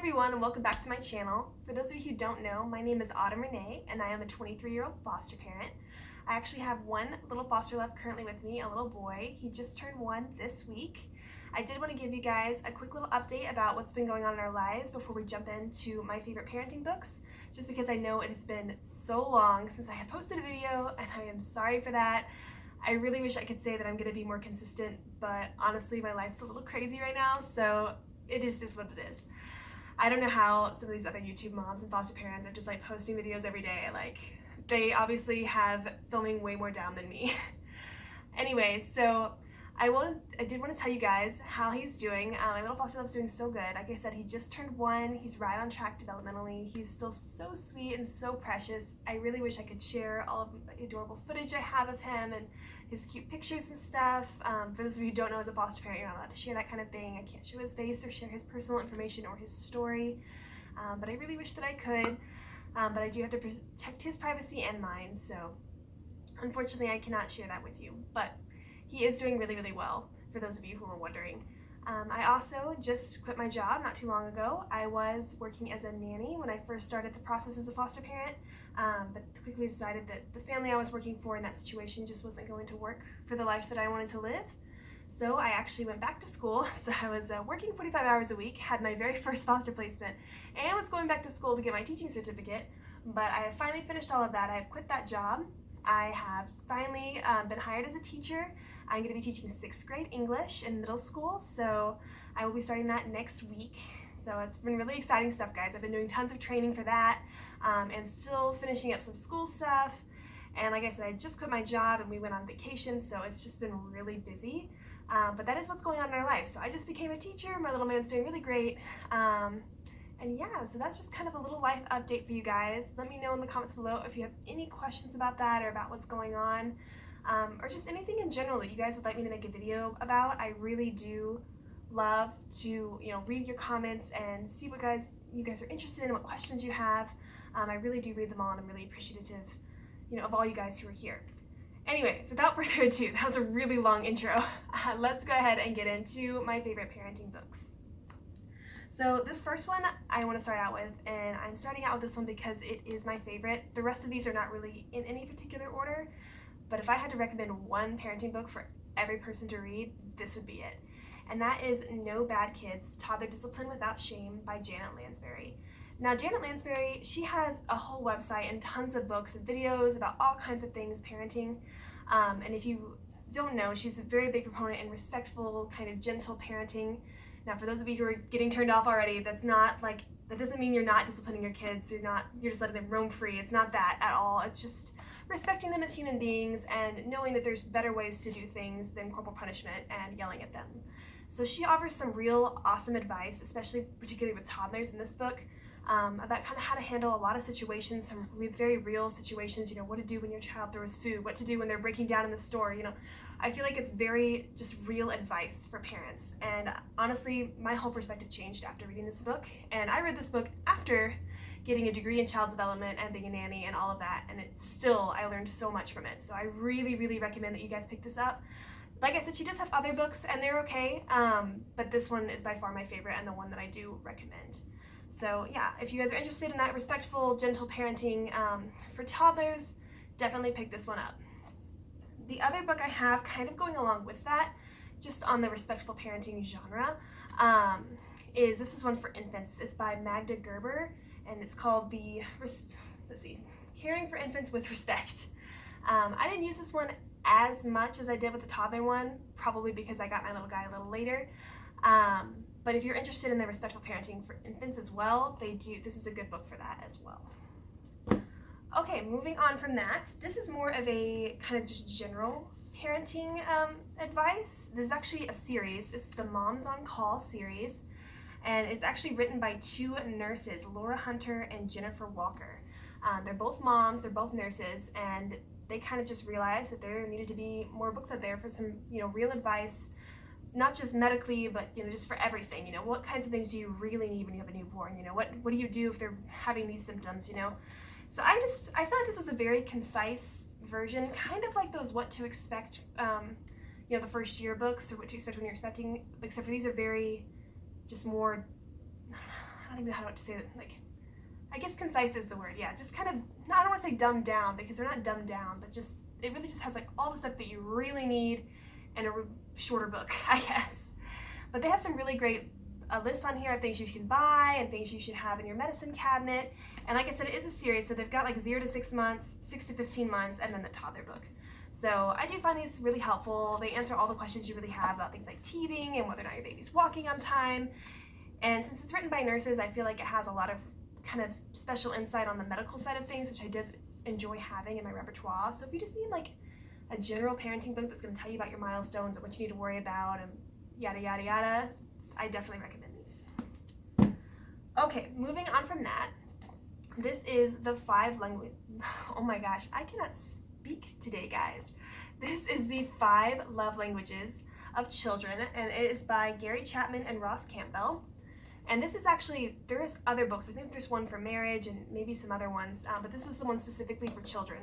everyone, and welcome back to my channel. For those of you who don't know, my name is Autumn Renee and I am a 23-year-old foster parent. I actually have one little foster left currently with me, a little boy. He just turned 1 this week. I did want to give you guys a quick little update about what's been going on in our lives before we jump into my favorite parenting books, just because I know it has been so long since I have posted a video and I am sorry for that. I really wish I could say that I'm going to be more consistent, but honestly my life's a little crazy right now, so it is just what it is. I don't know how some of these other YouTube moms and foster parents are just like posting videos every day. Like, they obviously have filming way more down than me. Anyways, so I did want to tell you guys how he's doing. My little foster love's doing so good. Like I said, he just turned 1. He's right on track developmentally. He's still so sweet and so precious. I really wish I could share all of the adorable footage I have of him and his cute pictures and stuff. For those of you who don't know, as a foster parent, you're not allowed to share that kind of thing. I can't show his face or share his personal information or his story, but I really wish that I could. But I do have to protect his privacy and mine, so unfortunately I cannot share that with you. But he is doing really, really well, for those of you who were wondering. I also just quit my job not too long ago. I was working as a nanny when I first started the process as a foster parent, but quickly decided that the family I was working for in that situation just wasn't going to work for the life that I wanted to live. So I actually went back to school. So I was working 45 hours a week, had my very first foster placement, and was going back to school to get my teaching certificate. But I have finally finished all of that. I have quit that job. I have finally been hired as a teacher. I'm going to be teaching 6th grade English in middle school, so I will be starting that next week. So it's been really exciting stuff, guys. I've been doing tons of training for that and still finishing up some school stuff. And like I said, I just quit my job and we went on vacation, so it's just been really busy. But that is what's going on in our life. So I just became a teacher. My little man's doing really great. And yeah, so that's just kind of a little life update for you guys. Let me know in the comments below if you have any questions about that or about what's going on, or just anything in general that you guys would like me to make a video about. I really do love to, read your comments and see what you guys are interested in, what questions you have. I really do read them all, and I'm really appreciative, of all you guys who are here. Anyway, without further ado, that was a really long intro. Let's go ahead and get into my favorite parenting books. So this first one I want to start out with, and I'm starting out with this one because it is my favorite. The rest of these are not really in any particular order, but if I had to recommend one parenting book for every person to read, this would be it. And that is No Bad Kids, Toddler Discipline Without Shame by Janet Lansbury. Now, Janet Lansbury, she has a whole website and tons of books and videos about all kinds of things parenting. And if you don't know, she's a very big proponent in respectful, kind of gentle parenting. Now, for those of you who are getting turned off already, that doesn't mean you're not disciplining your kids. You're just letting them roam free. It's not that at all. It's just respecting them as human beings and knowing that there's better ways to do things than corporal punishment and yelling at them. So she offers some real awesome advice, particularly with toddlers in this book, about kind of how to handle a lot of situations, some very real situations, what to do when your child throws food, what to do when they're breaking down in the store, I feel like it's very just real advice for parents. And honestly, my whole perspective changed after reading this book. And I read this book after getting a degree in child development and being a nanny and all of that. And I learned so much from it. So I really, really recommend that you guys pick this up. Like I said, she does have other books and they're okay. But this one is by far my favorite and the one that I do recommend. So yeah, if you guys are interested in that respectful, gentle parenting for toddlers, definitely pick this one up. The other book I have kind of going along with that, just on the respectful parenting genre, this is one for infants. It's by Magda Gerber, and it's called Caring for Infants with Respect. I didn't use this one as much as I did with the toddler one, probably because I got my little guy a little later. But if you're interested in the respectful parenting for infants as well, this is a good book for that as well. Okay, moving on from that, this is more of a kind of just general parenting advice. This is actually a series. It's the Moms on Call series, and it's actually written by 2 nurses, Laura Hunter and Jennifer Walker. They're both moms, they're both nurses, and they kind of just realized that there needed to be more books out there for some, real advice, not just medically, but just for everything. What kinds of things do you really need when you have a newborn? What do you do if they're having these symptoms? So I feel like this was a very concise version, kind of like those what to expect, the first year books, or what to expect when you're expecting, except for these are very, just more, I don't even know how to say it, like, I guess concise is the word, yeah, just kind of, I don't want to say dumbed down, because they're not dumbed down, but just, it really just has like all the stuff that you really need in a shorter book, I guess. But they have some really great lists on here of things you can buy and things you should have in your medicine cabinet. And like I said, it is a series, so they've got like 0 to 6 months, 6 to 15 months, and then the toddler book. So I do find these really helpful. They answer all the questions you really have about things like teething and whether or not your baby's walking on time. And since it's written by nurses, I feel like it has a lot of kind of special insight on the medical side of things, which I did enjoy having in my repertoire. So if you just need like a general parenting book that's going to tell you about your milestones and what you need to worry about and yada yada yada, I definitely recommend these. Okay, moving on from that, this is the 5 language. Oh my gosh, I cannot speak today, guys. This is the 5 love languages of children, and it is by Gary Chapman and Ross Campbell. And this is actually, there is other books. I think there's one for marriage and maybe some other ones, but this is the one specifically for children.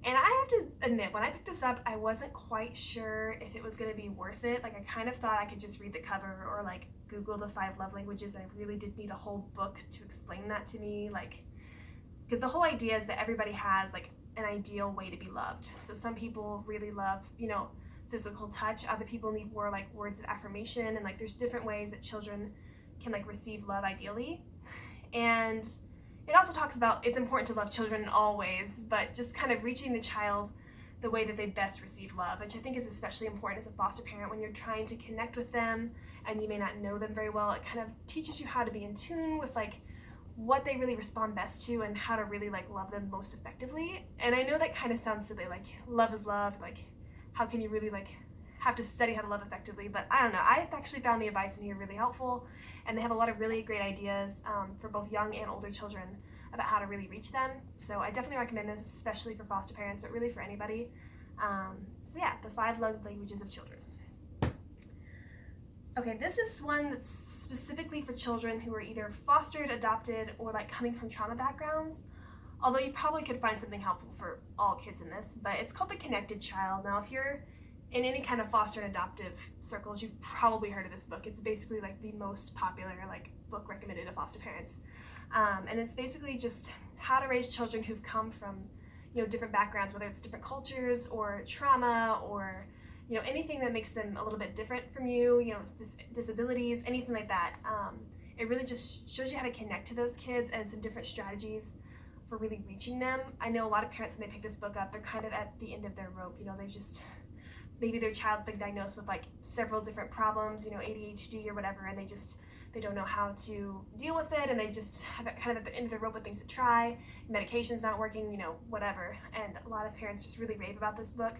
And I have to admit, when I picked this up, I wasn't quite sure if it was going to be worth it. Like, I kind of thought I could just read the cover or like Google the 5 love languages. I really did need a whole book to explain that to me, like, because the whole idea is that everybody has like an ideal way to be loved. So some people really love, you know, physical touch. Other people need more like words of affirmation, and like there's different ways that children can like receive love ideally. And it also talks about it's important to love children in all ways, but just kind of reaching the child the way that they best receive love, which I think is especially important as a foster parent when you're trying to connect with them and you may not know them very well. It kind of teaches you how to be in tune with like what they really respond best to and how to really like love them most effectively. And I know that kind of sounds silly, like love is love, like how can you really like have to study how to love effectively, but I don't know. I actually found the advice in here really helpful, and they have a lot of really great ideas for both young and older children about how to really reach them. So I definitely recommend this, especially for foster parents, but really for anybody. So yeah, the 5 love languages of children. Okay, this is one that's specifically for children who are either fostered, adopted, or like coming from trauma backgrounds. Although you probably could find something helpful for all kids in this, but it's called The Connected Child. Now, if you're in any kind of foster and adoptive circles, you've probably heard of this book. It's basically like the most popular like book recommended to foster parents. And it's basically just how to raise children who've come from, you know, different backgrounds, whether it's different cultures or trauma or, you know, anything that makes them a little bit different from you, you know, disabilities, anything like that. It really just shows you how to connect to those kids and some different strategies for really reaching them. I know a lot of parents, when they pick this book up, they're kind of at the end of their rope. You know, they just, maybe their child's been diagnosed with like several different problems, you know, ADHD or whatever, and they don't know how to deal with it, and they just have it kind of at the end of their rope with things to try. Medication's not working, you know, whatever. And a lot of parents just really rave about this book.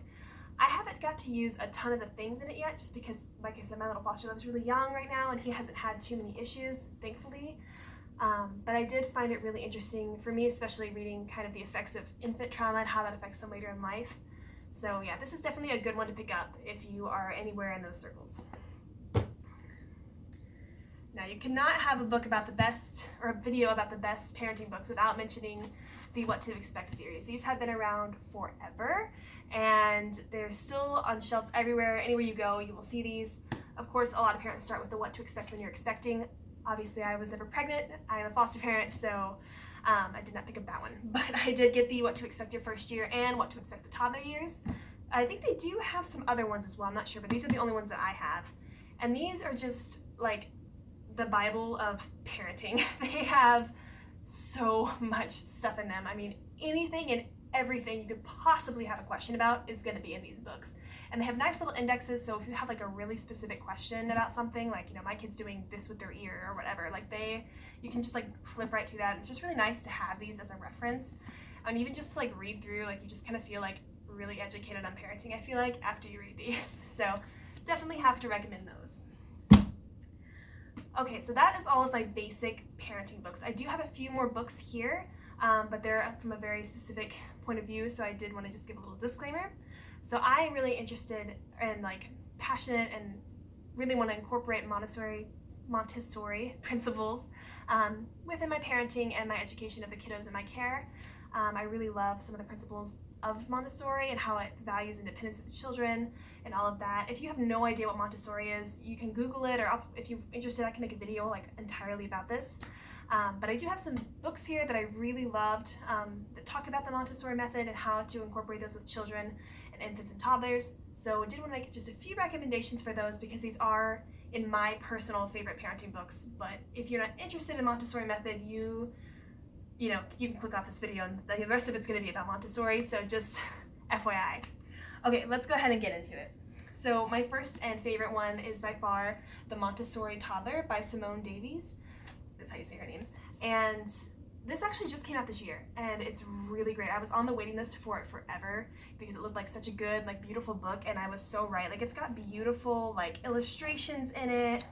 I haven't got to use a ton of the things in it yet, just because, like I said, my little foster love is really young right now, and he hasn't had too many issues, thankfully. But I did find it really interesting, for me especially, reading kind of the effects of infant trauma and how that affects them later in life. So yeah, this is definitely a good one to pick up if you are anywhere in those circles. Now, you cannot have a book about the best, or a video about the best parenting books without mentioning the What to Expect series. These have been around forever, and they're still on shelves everywhere. Anywhere you go, you will see these. Of course, a lot of parents start with the What to Expect When You're Expecting. Obviously, I was never pregnant. I am a foster parent, so I did not pick up that one. But I did get the What to Expect Your First Year and What to Expect the Toddler Years. I think they do have some other ones as well. I'm not sure, but these are the only ones that I have. And these are just like the Bible of parenting. They have so much stuff in them. I mean, anything and everything you could possibly have a question about is going to be in these books. And they have nice little indexes, so if you have like a really specific question about something, like, you know, my kid's doing this with their ear or whatever, like you can just like flip right to that. It's just really nice to have these as a reference, and even just to like read through, like you just kind of feel like really educated on parenting, I feel like, after you read these. So definitely have to recommend those. Okay, so that is all of my basic parenting books. I do have a few more books here, but they're from a very specific point of view, so I did want to just give a little disclaimer. So I am really interested and like passionate and really want to incorporate Montessori principles within my parenting and my education of the kiddos in my care. I really love some of the principles of Montessori and how it values independence of the children and all of that. If you have no idea what Montessori is, you can Google it, or if you're interested, I can make a video like entirely about this. But I do have some books here that I really loved that talk about the Montessori method and how to incorporate those with children and infants and toddlers. So I did want to make just a few recommendations for those because these are in my personal favorite parenting books. But if you're not interested in Montessori method, you can click off this video and the rest of it's going to be about Montessori, so just FYI. Okay, let's go ahead and get into it. So my first and favorite one is by far The Montessori Toddler by Simone Davies. That's how you say her name. And this actually just came out this year, and it's really great. I was on the waiting list for it forever because it looked like such a good, beautiful book, and I was so right. It's got beautiful, illustrations in it,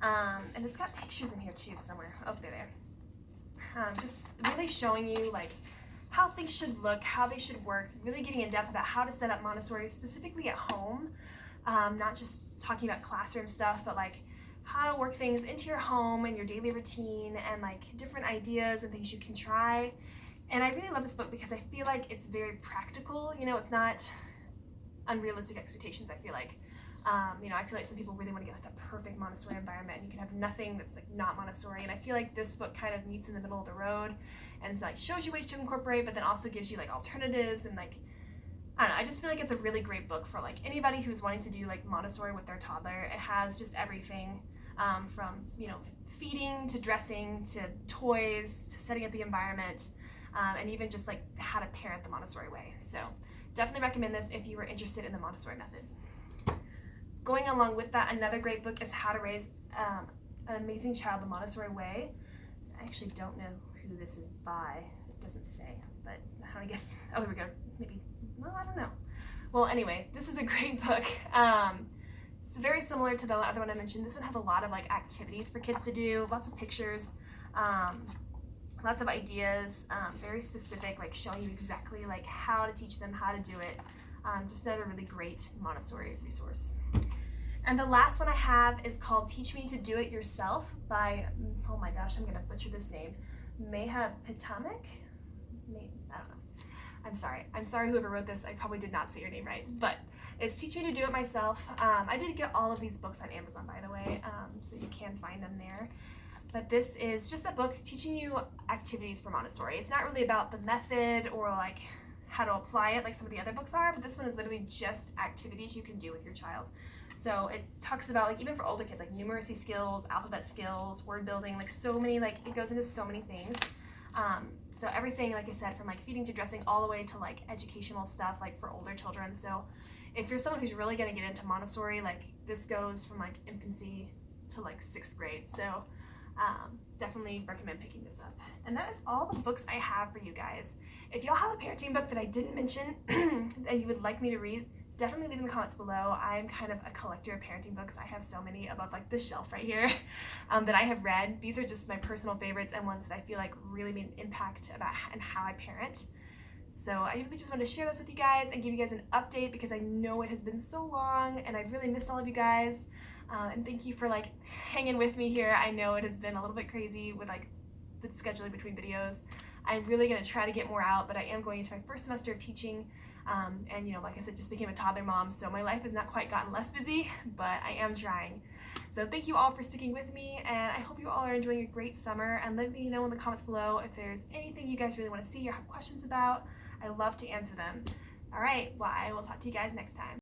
and it's got pictures in here too somewhere. Oh, they're there. Just really showing you how things should look, how they should work, really getting in depth about how to set up Montessori specifically at home, not just talking about classroom stuff, but how to work things into your home and your daily routine and different ideas and things you can try. And I really love this book because I feel like it's very practical. It's not unrealistic expectations, I feel like. I feel like some people really want to get the perfect Montessori environment, and you can have nothing that's not Montessori. And I feel like this book kind of meets in the middle of the road, and so, shows you ways to incorporate, but then also gives you alternatives and I don't know. I just feel like it's a really great book for anybody who's wanting to do Montessori with their toddler. It has just everything from feeding to dressing to toys to setting up the environment, and even just how to parent the Montessori way. So definitely recommend this if you are interested in the Montessori method. Going along with that, another great book is How to Raise an Amazing Child the Montessori Way. I actually don't know who this is by. It doesn't say, but I guess, oh, here we go. Maybe, well, I don't know. Well, anyway, this is a great book. It's very similar to the other one I mentioned. This one has a lot of activities for kids to do, lots of pictures, lots of ideas, very specific, showing you exactly how to teach them how to do it. Just another really great Montessori resource. And the last one I have is called Teach Me to Do It Yourself by, oh my gosh, I'm gonna butcher this name, Meha Pitamek? I don't know. I'm sorry whoever wrote this, I probably did not say your name right, but it's Teach Me to Do It Myself. I did get all of these books on Amazon, by the way, so you can find them there. But this is just a book teaching you activities for Montessori. It's not really about the method or how to apply it like some of the other books are, but this one is literally just activities you can do with your child. So it talks about even for older kids, numeracy skills, alphabet skills, word building, so many, it goes into so many things. So everything, like I said, from feeding to dressing all the way to educational stuff for older children. So if you're someone who's really gonna get into Montessori, this goes from infancy to 6th grade. So definitely recommend picking this up. And that is all the books I have for you guys. If y'all have a parenting book that I didn't mention that you would like me to read, definitely leave in the comments below. I'm kind of a collector of parenting books. I have so many above this shelf right here that I have read. These are just my personal favorites and ones that I feel really made an impact about and how I parent. So I really just wanted to share this with you guys and give you guys an update because I know it has been so long and I really miss all of you guys. And thank you for hanging with me here. I know it has been a little bit crazy with the scheduling between videos. I'm really gonna try to get more out, but I am going into my first semester of teaching. And like I said, just became a toddler mom, so my life has not quite gotten less busy, but I am trying. So thank you all for sticking with me, and I hope you all are enjoying a great summer, and let me know in the comments below if there's anything you guys really want to see or have questions about. I love to answer them. All right, well, I will talk to you guys next time.